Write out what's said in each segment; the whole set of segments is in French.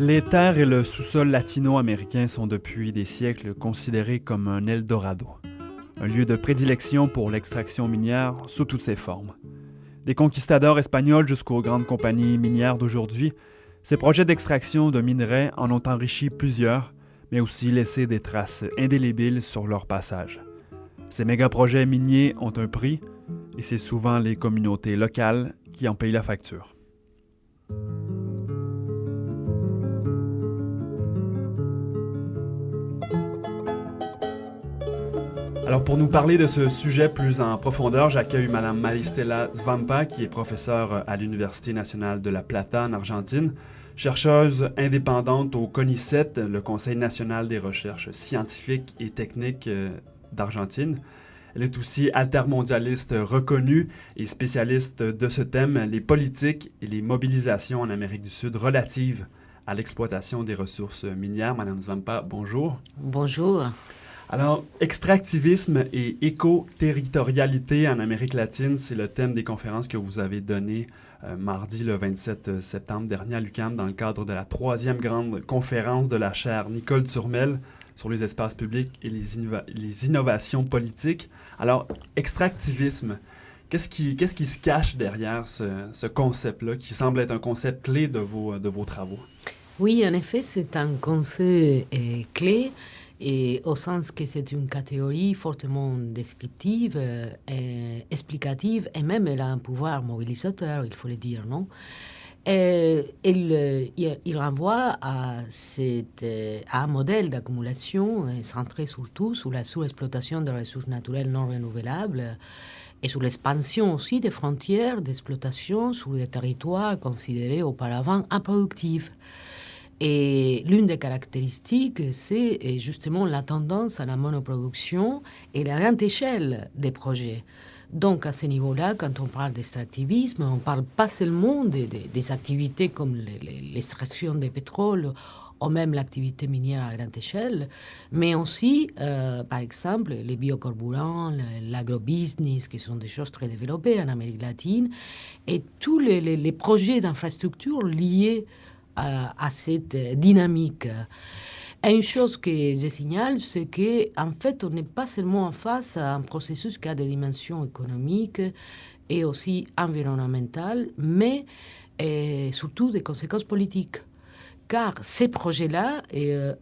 Les terres et le sous-sol latino-américain sont depuis des siècles considérés comme un Eldorado, un lieu de prédilection pour l'extraction minière sous toutes ses formes. Des conquistadors espagnols jusqu'aux grandes compagnies minières d'aujourd'hui, ces projets d'extraction de minerais en ont enrichi plusieurs, mais aussi laissé des traces indélébiles sur leur passage. Ces méga-projets miniers ont un prix, et c'est souvent les communautés locales qui en payent la facture. Alors pour nous parler de ce sujet plus en profondeur, j'accueille Mme Maristela Svampa, qui est professeure à l'Université nationale de La Plata en Argentine, chercheuse indépendante au CONICET, le Conseil national des recherches scientifiques et techniques d'Argentine. Elle est aussi altermondialiste reconnue et spécialiste de ce thème, les politiques et les mobilisations en Amérique du Sud relatives à l'exploitation des ressources minières. Mme Svampa, bonjour. Bonjour. Alors, extractivisme et éco-territorialité en Amérique latine, c'est le thème des conférences que vous avez données mardi le 27 septembre dernier à l'UQAM dans le cadre de la 3e grande conférence de la chaire Nicole Turmel sur les espaces publics et les innovations politiques. Alors, extractivisme, qu'est-ce qui se cache derrière ce concept-là qui semble être un concept clé de vos travaux? Oui, en effet, c'est un concept clé. Et au sens que c'est une catégorie fortement descriptive, explicative, et même elle a un pouvoir mobilisateur, il faut le dire, non? Il renvoie à un modèle d'accumulation centré surtout sur la surexploitation des ressources naturelles non renouvelables et sur l'expansion aussi des frontières d'exploitation sur des territoires considérés auparavant improductifs. Et l'une des caractéristiques, c'est justement la tendance à la monoproduction et la grande échelle des projets. Donc, à ce niveau-là, quand on parle d'extractivisme, on ne parle pas seulement des activités comme l'extraction de pétrole ou même l'activité minière à grande échelle, mais aussi, par exemple, les biocarburants, l'agrobusiness, qui sont des choses très développées en Amérique latine, et tous les projets d'infrastructure liés à cette dynamique. Et une chose que je signale, c'est qu'en fait, on n'est pas seulement en face à un processus qui a des dimensions économiques et aussi environnementales, mais surtout des conséquences politiques. Car ces projets-là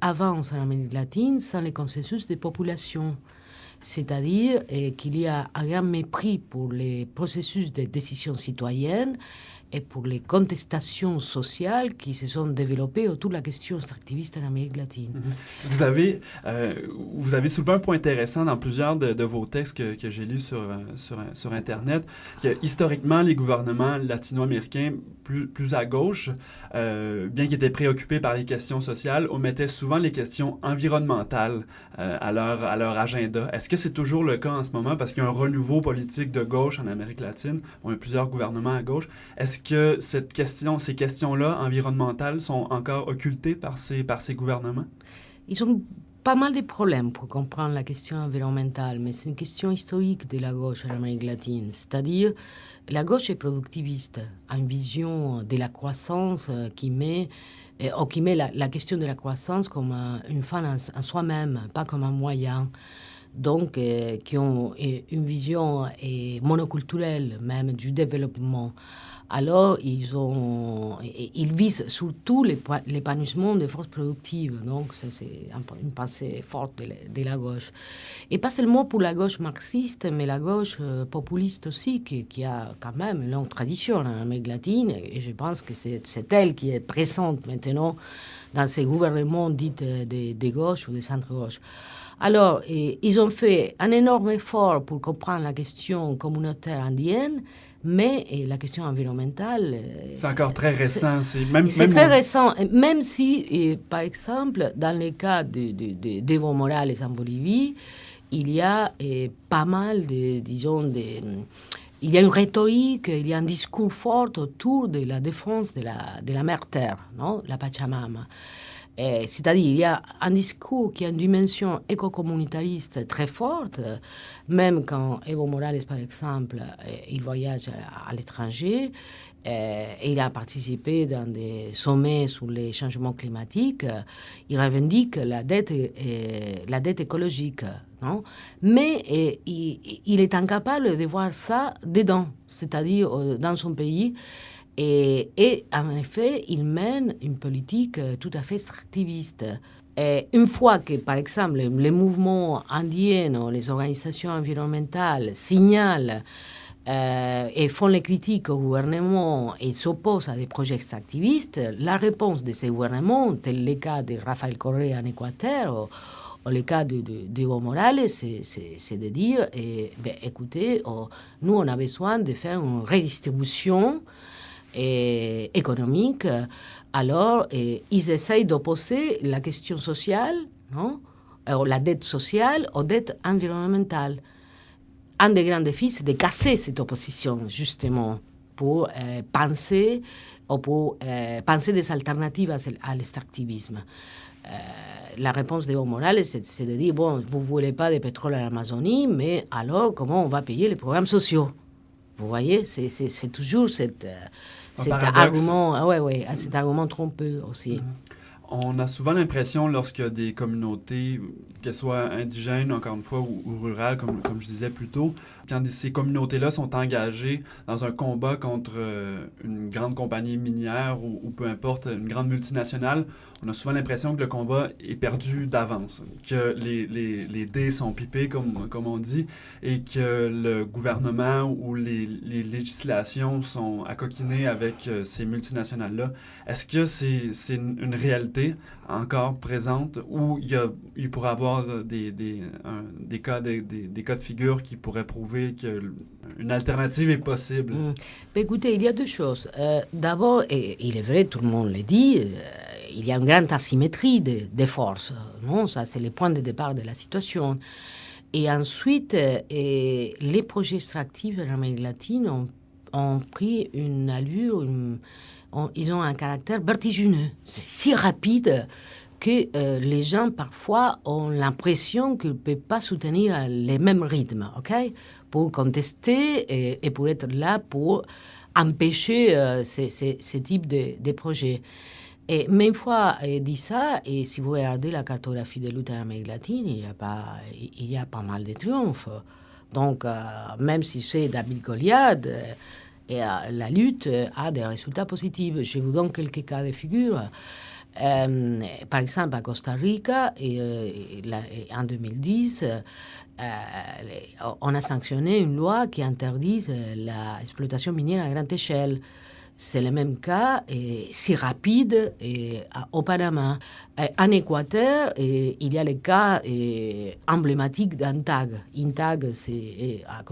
avancent en Amérique latine sans les consensus des populations. C'est-à-dire qu'il y a un grand mépris pour les processus de décision citoyenne et pour les contestations sociales qui se sont développées autour de la question extractiviste en Amérique latine. Vous avez soulevé un point intéressant dans plusieurs de vos textes que j'ai lus sur Internet, que historiquement, les gouvernements latino-américains plus à gauche, bien qu'ils étaient préoccupés par les questions sociales, omettaient souvent les questions environnementales à leur agenda. Est-ce que c'est toujours le cas en ce moment? Parce qu'il y a un renouveau politique de gauche en Amérique latine. Bon, il y a plusieurs gouvernements à gauche. Est-ce que ces questions-là environnementales sont encore occultées par ces gouvernements? Ils ont pas mal de problèmes pour comprendre la question environnementale, mais c'est une question historique de la gauche en Amérique latine. C'est-à-dire, la gauche est productiviste, a une vision de la croissance qui met la question de la croissance comme une fin en soi-même, pas comme un moyen. Donc, qui ont une vision monoculturelle même du développement. Alors, ils visent surtout l'épanouissement des forces productives. Donc, ça, c'est une pensée forte de la gauche. Et pas seulement pour la gauche marxiste, mais la gauche populiste aussi, qui a quand même une longue tradition en Amérique latine. Et je pense que c'est elle qui est présente maintenant dans ces gouvernements dits de gauche ou de centre-gauche. Alors, ils ont fait un énorme effort pour comprendre la question communautaire indienne, mais la question environnementale... c'est encore très récent. C'est très récent, même si, par exemple, dans le cas d'Evo Morales en Bolivie, il y a pas mal il y a une rhétorique, il y a un discours fort autour de la défense de la mère Terre, non? La Pachamama. C'est-à-dire, il y a un discours qui a une dimension éco-communautariste très forte, même quand Evo Morales, par exemple, il voyage à l'étranger, il a participé dans des sommets sur les changements climatiques, il revendique la dette écologique, non? Mais il est incapable de voir ça dedans, c'est-à-dire dans son pays. Et en effet, il mène une politique tout à fait extractiviste. Et une fois que, par exemple, les mouvements indiens ou les organisations environnementales signalent et font les critiques au gouvernement et s'opposent à des projets extractivistes, la réponse de ces gouvernements, tel le cas de Rafael Correa en Équateur ou le cas d'Evo Morales, c'est de dire, écoutez, nous, on a besoin de faire une redistribution économique. Alors, ils essayent d'opposer la question sociale, non? La dette sociale aux dettes environnementales. Un des grands défis, c'est de casser cette opposition, justement, pour penser des alternatives à l'extractivisme. La réponse d'Evo Morales, c'est de dire, bon, vous ne voulez pas de pétrole à l'Amazonie, mais alors, comment on va payer les programmes sociaux? Vous voyez, c'est toujours cet argument, cet argument trompeux aussi. On a souvent l'impression, lorsque des communautés, qu'elles soient indigènes, encore une fois, ou rurales, comme je disais plus tôt, quand ces communautés-là sont engagées dans un combat contre une grande compagnie minière ou peu importe, une grande multinationale, on a souvent l'impression que le combat est perdu d'avance, que les dés sont pipés, comme on dit, et que le gouvernement ou les législations sont accoquinées avec ces multinationales-là. Est-ce que c'est une réalité encore présente où il pourrait avoir des cas de figure qui pourraient prouver qu'une alternative est possible? Écoutez, il y a deux choses. D'abord, et il est vrai, tout le monde le dit, il y a une grande asymétrie des forces. Non, ça, c'est le point de départ de la situation. Et ensuite, les projets extractifs en Amérique latine ont pris une allure, ils ont un caractère vertigineux. C'est si rapide que les gens, parfois, ont l'impression qu'ils ne peuvent pas soutenir les mêmes rythmes, OK? Pour contester et pour être là pour empêcher ces types de projets. Mais une fois dit ça, et si vous regardez la cartographie de lutte en Amérique latine, il y a pas mal de triomphes. Donc, même si c'est David Goliath, la lutte a des résultats positifs. Je vous donne quelques cas de figure. Par exemple, à Costa Rica, en 2010, on a sanctionné une loi qui interdit l'exploitation minière à grande échelle. C'est le même cas, si rapide, au Panama. En Équateur, il y a le cas emblématique d'Intag. Intag, c'est à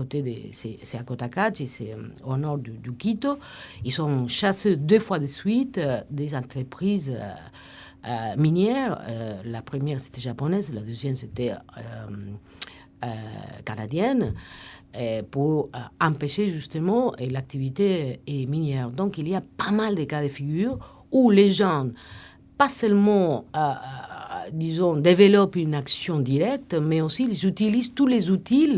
Cotacachi, c'est au nord du Quito. Ils ont chassé 2 fois de suite des entreprises minières. La première, c'était japonaise, la deuxième, c'était canadienne, pour empêcher justement l'activité minière. Donc il y a pas mal de cas de figure où les gens, pas seulement, disons, développent une action directe, mais aussi ils utilisent tous les outils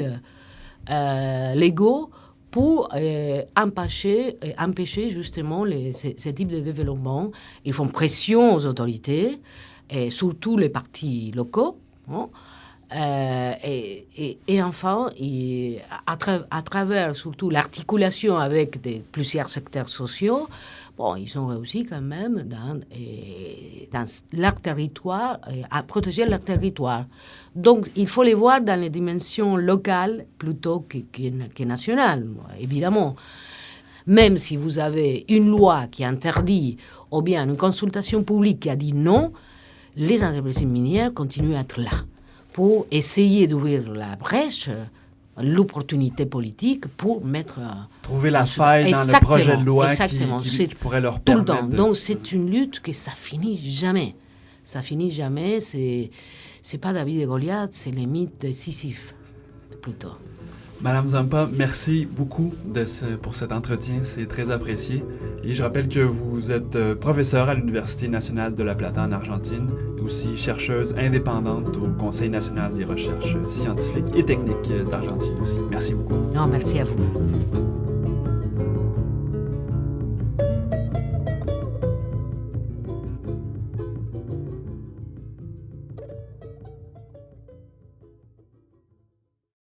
légaux pour empêcher justement ces types de développement. Ils font pression aux autorités, et surtout les partis locaux, hein. Et enfin, à travers surtout l'articulation avec plusieurs secteurs sociaux, ils ont réussi quand même dans leur territoire, à protéger leur territoire. Donc, il faut les voir dans les dimensions locales plutôt que nationales, évidemment. Même si vous avez une loi qui interdit, ou bien une consultation publique qui a dit non, les entreprises minières continuent à être là, pour essayer d'ouvrir la brèche, l'opportunité politique pour mettre... Trouver la faille dans le projet de loi qui pourrait leur permettre... Tout le temps. Donc c'est une lutte que ça finit jamais. Ça finit jamais, c'est pas David et Goliath, c'est les mythes de Sisyphe, plutôt. Madame Zampa, merci beaucoup pour cet entretien, c'est très apprécié. Et je rappelle que vous êtes professeur à l'Université nationale de La Plata en Argentine, et aussi chercheuse indépendante au Conseil national des recherches scientifiques et techniques d'Argentine aussi. Merci beaucoup. Non, merci à vous.